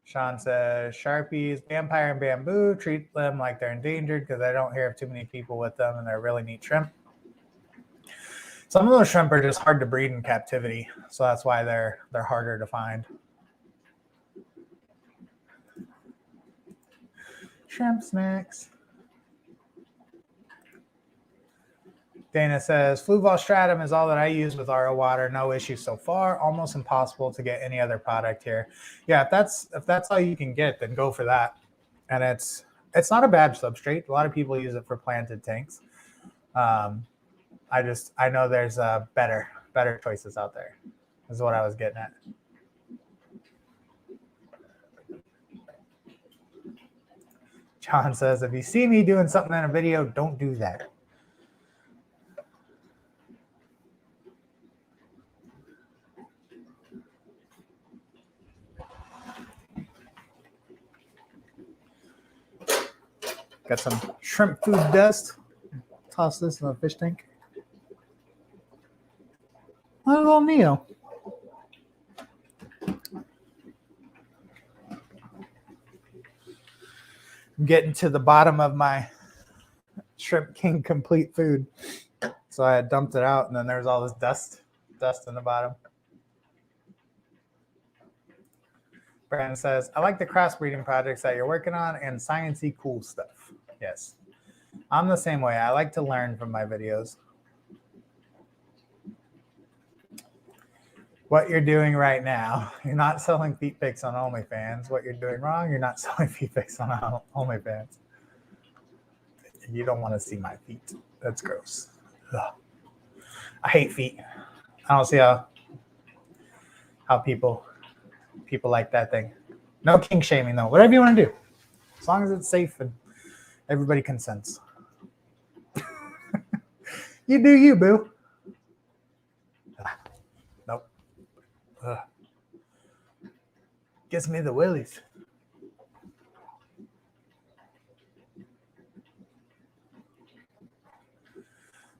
Sean says, Sharpies, Vampire and Bamboo, treat them like they're endangered because I don't hear of too many people with them and they're really neat shrimp. Some of those shrimp are just hard to breed in captivity, so that's why they're harder to find. Shrimp snacks. Dana says, Fluval stratum is all that I use with RO water. No issues so far. Almost impossible to get any other product here. Yeah, if that's all you can get, then go for that. And it's not a bad substrate. A lot of people use it for planted tanks. I know there's better choices out there. Is what I was getting at. John says, if you see me doing something in a video, don't do that. Got some shrimp food dust. Toss this in the fish tank. A little Neo. I'm getting to the bottom of my Shrimp King complete food. So I had dumped it out, and then there's all this dust in the bottom. Brandon says, I like the crossbreeding projects that you're working on and sciencey cool stuff. Yes. I'm the same way. I like to learn from my videos. What you're doing right now, you're not selling feet pics on OnlyFans. What you're doing wrong, you're not selling feet pics on OnlyFans. You don't want to see my feet. That's gross. Ugh. I hate feet. I don't see how people like that thing. No kink shaming though. Whatever you want to do, as long as it's safe and everybody consents. You do you, boo. Nope. Gives me the willies.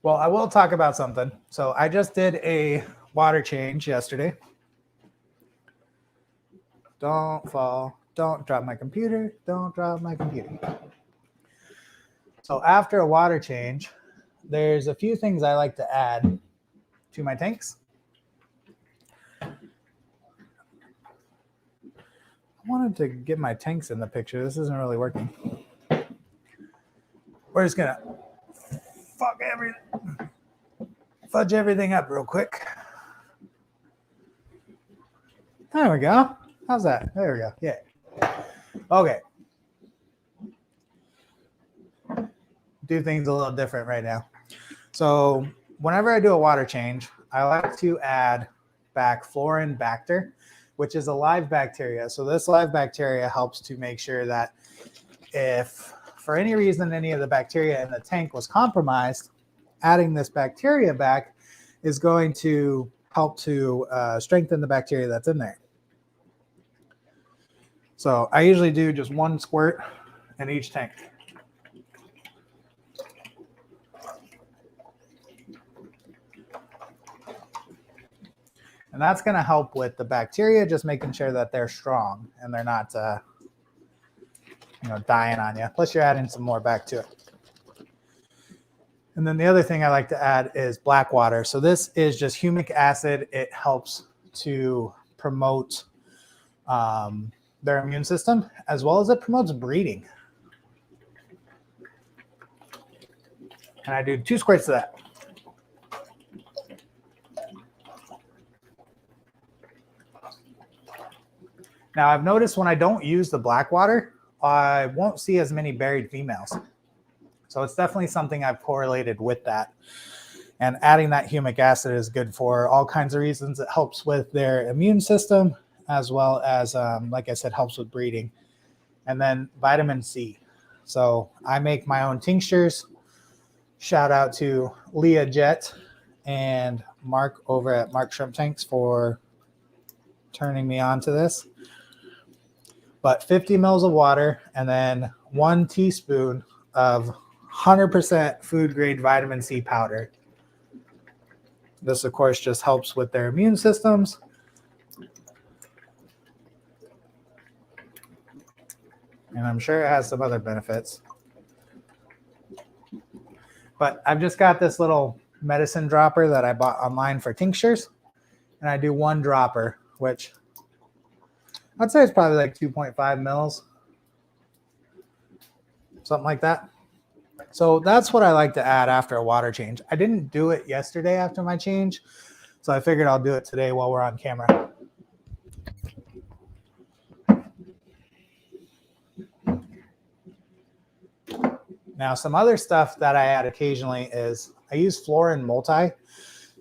Well, I will talk about something. So I just did a water change yesterday. Don't fall. Don't drop my computer. Don't drop my computer. So after a water change, there's a few things I like to add to my tanks. I wanted to get my tanks in the picture. This isn't really working. We're just going to fudge everything up real quick. There we go. How's that? There we go. Yeah. Okay. Do things a little different right now. So whenever I do a water change, I like to add back Florinbacter, which is a live bacteria. So this live bacteria helps to make sure that if for any reason any of the bacteria in the tank was compromised, adding this bacteria back is going to help to strengthen the bacteria that's in there. So I usually do just one squirt in each tank. And that's going to help with the bacteria, just making sure that they're strong and they're not, dying on you. Plus, you're adding some more back to it. And then the other thing I like to add is black water. So this is just humic acid. It helps to promote their immune system, as well as it promotes breeding. And I do 2 squirts of that. Now, I've noticed when I don't use the black water, I won't see as many buried females. So it's definitely something I've correlated with that. And adding that humic acid is good for all kinds of reasons. It helps with their immune system, as well as, like I said, helps with breeding. And then vitamin C. So I make my own tinctures. Shout out to Leah Jett and Mark over at Mark Shrimp Tanks for turning me on to this. But 50 mils of water and then 1 teaspoon of 100% food grade vitamin C powder. This, of course, just helps with their immune systems. And I'm sure it has some other benefits. But I've just got this little medicine dropper that I bought online for tinctures. And I do 1 dropper, which I'd say it's probably like 2.5 mils. Something like that. So that's what I like to add after a water change. I didn't do it yesterday after my change, so I figured I'll do it today while we're on camera. Now, some other stuff that I add occasionally is I use Florin Multi.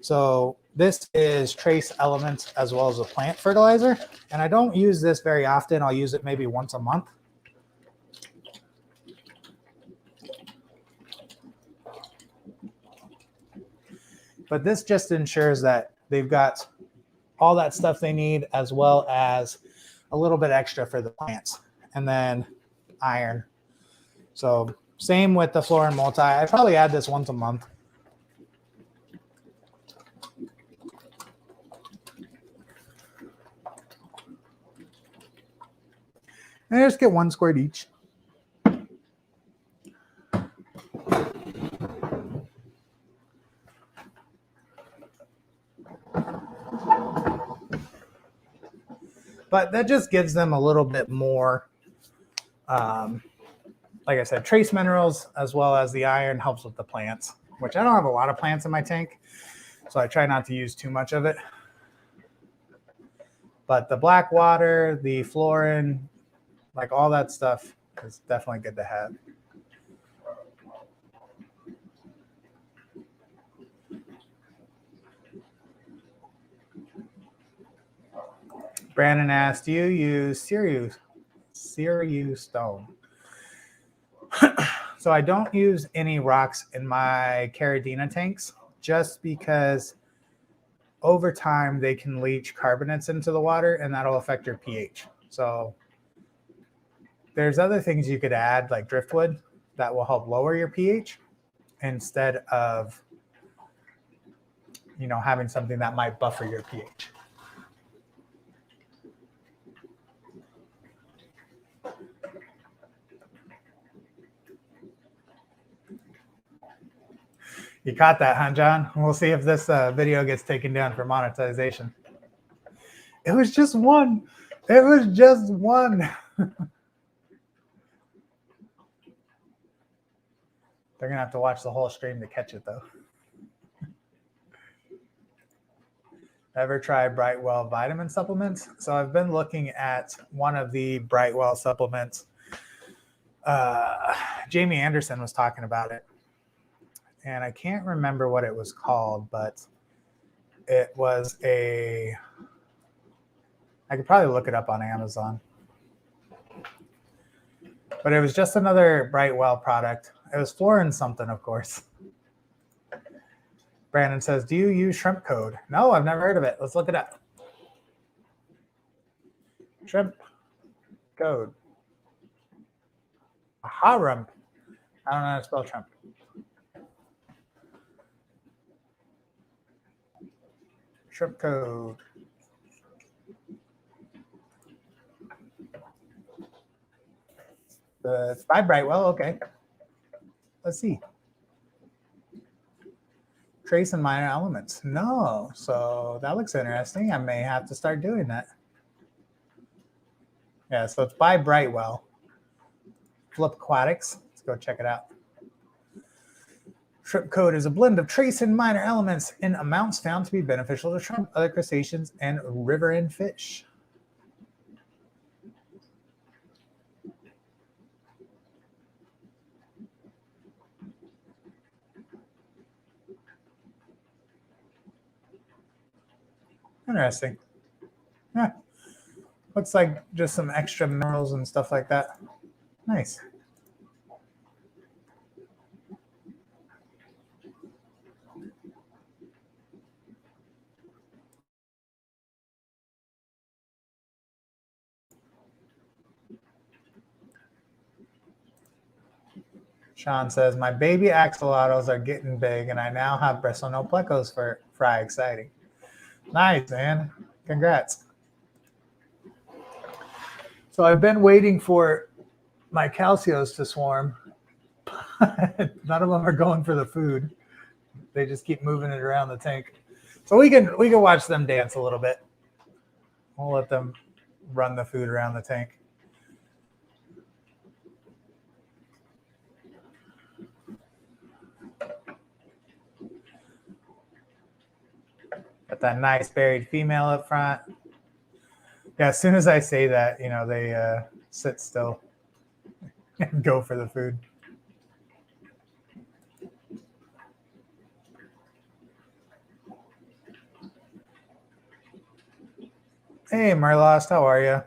So this is trace elements as well as a plant fertilizer. And I don't use this very often. I'll use it maybe once a month. But this just ensures that they've got all that stuff they need, as well as a little bit extra for the plants. And then iron. So same with the Florin Multi. I probably add this once a month. And I just get 1 squirt each. But that just gives them a little bit more, like I said, trace minerals, as well as the iron helps with the plants, which I don't have a lot of plants in my tank, so I try not to use too much of it. But the black water, the Florin, like all that stuff is definitely good to have. Brandon asked, do you use Sirius stone? So I don't use any rocks in my Caridina tanks, just because over time they can leach carbonates into the water and that'll affect your pH. So there's other things you could add, like driftwood, that will help lower your pH instead of, you know, having something that might buffer your pH. You caught that, huh, John? We'll see if this video gets taken down for monetization. It was just 1. It was just 1. They're going to have to watch the whole stream to catch it, though. Ever try Brightwell vitamin supplements? So I've been looking at one of the Brightwell supplements. Jamie Anderson was talking about it. And I can't remember what it was called, but it was I could probably look it up on Amazon. But it was just another Brightwell product. It was Florin something, of course. Brandon says, do you use shrimp code? No, I've never heard of it. Let's look it up. Shrimp code. Aha, rump. I don't know how to spell shrimp. Shrimp code. It's by Brightwell. Okay. Let's see. Trace and minor elements. No. So that looks interesting. I may have to start doing that. Yeah, so it's by Brightwell. Flip Aquatics. Let's go check it out. Shrimp coat is a blend of trace and minor elements in amounts found to be beneficial to shrimp, other crustaceans, and riverine fish. Interesting. Yeah. Looks like just some extra minerals and stuff like that. Nice. Sean says, my baby axolotls are getting big, and I now have bristlenoplecos for fry. Exciting. Nice, man. Congrats. So I've been waiting for my calcios to swarm. None of them are going for the food. They just keep moving it around the tank. So we can watch them dance a little bit. We'll let them run the food around the tank. Got that nice buried female up front. Yeah, as soon as I say that, they sit still and go for the food. Hey, Merlost, how are you?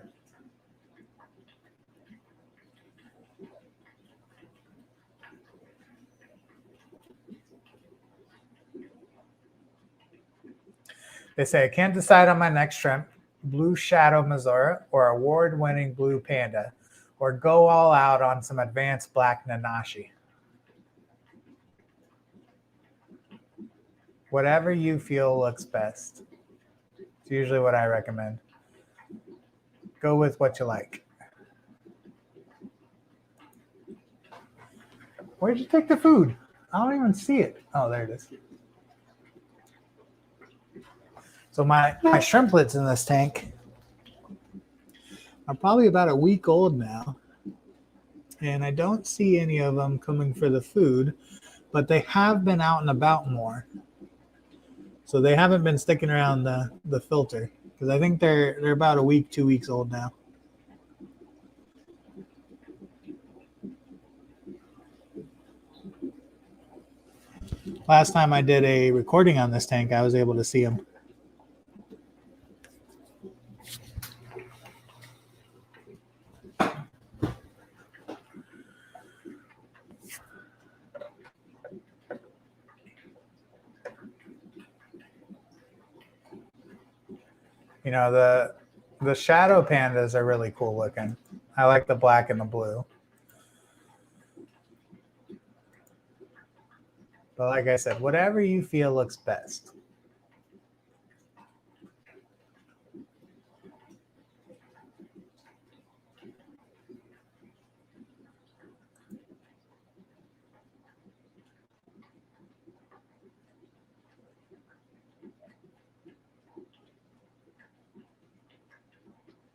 They say, I can't decide on my next shrimp, blue shadow Mazura or award-winning blue panda, or go all out on some advanced black Nanashi. Whatever you feel looks best. It's usually what I recommend. Go with what you like. Where'd you take the food? I don't even see it. Oh, there it is. So my shrimplets in this tank are probably about a week old now. And I don't see any of them coming for the food, but they have been out and about more. So they haven't been sticking around the filter, because I think they're about a week, 2 weeks old now. Last time I did a recording on this tank, I was able to see them. The shadow pandas are really cool looking. I like the black and the blue. But like I said, whatever you feel looks best.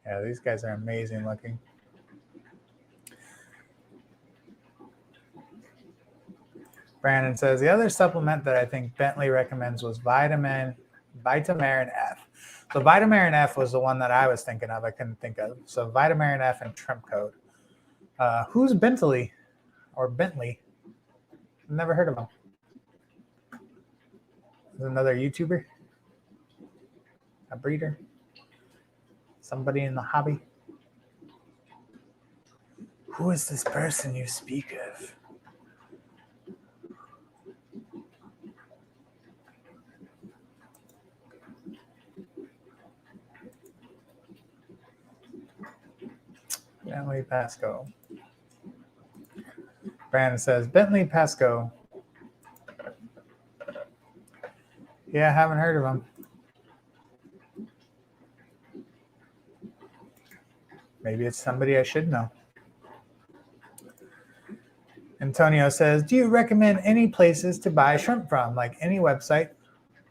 Yeah, these guys are amazing looking. Brandon says, the other supplement that I think Bentley recommends was Vitamarin F. So Vitamarin F was the one that I was thinking of. I couldn't think of. So Vitamarin F and shrimp coat. Who's Bentley or Bentley? Never heard of him. Is another YouTuber? A breeder? Somebody in the hobby? Who is this person you speak of? Bentley Pasco. Brandon says, Bentley Pasco. Yeah, I haven't heard of him. Maybe it's somebody I should know. Antonio says, do you recommend any places to buy shrimp from, like any website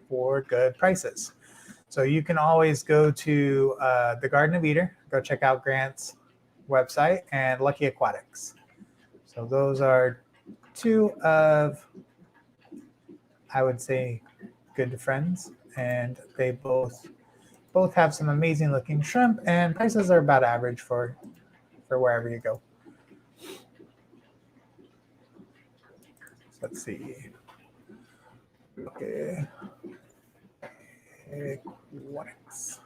for good prices? So you can always go to the Garden of Eder, go check out Grant's website and Lucky Aquatics. So those are two of, I would say, good friends, and they both have some amazing looking shrimp, and prices are about average for wherever you go. So let's see. Okay. Aquatics.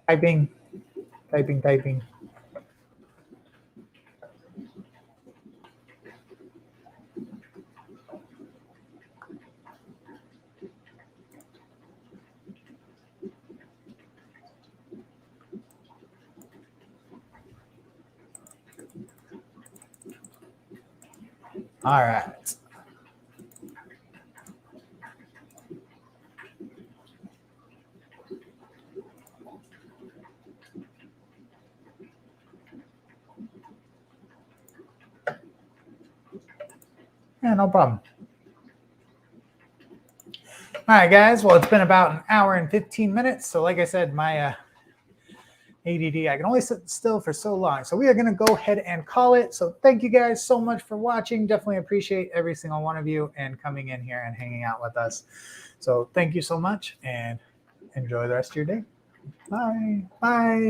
Typing. All right. Yeah, no problem. All right, guys. Well, it's been about an hour and 15 minutes. So like I said, my ADD, I can only sit still for so long. So we are going to go ahead and call it. So thank you guys so much for watching. Definitely appreciate every single one of you and coming in here and hanging out with us. So thank you so much and enjoy the rest of your day. Bye. Bye.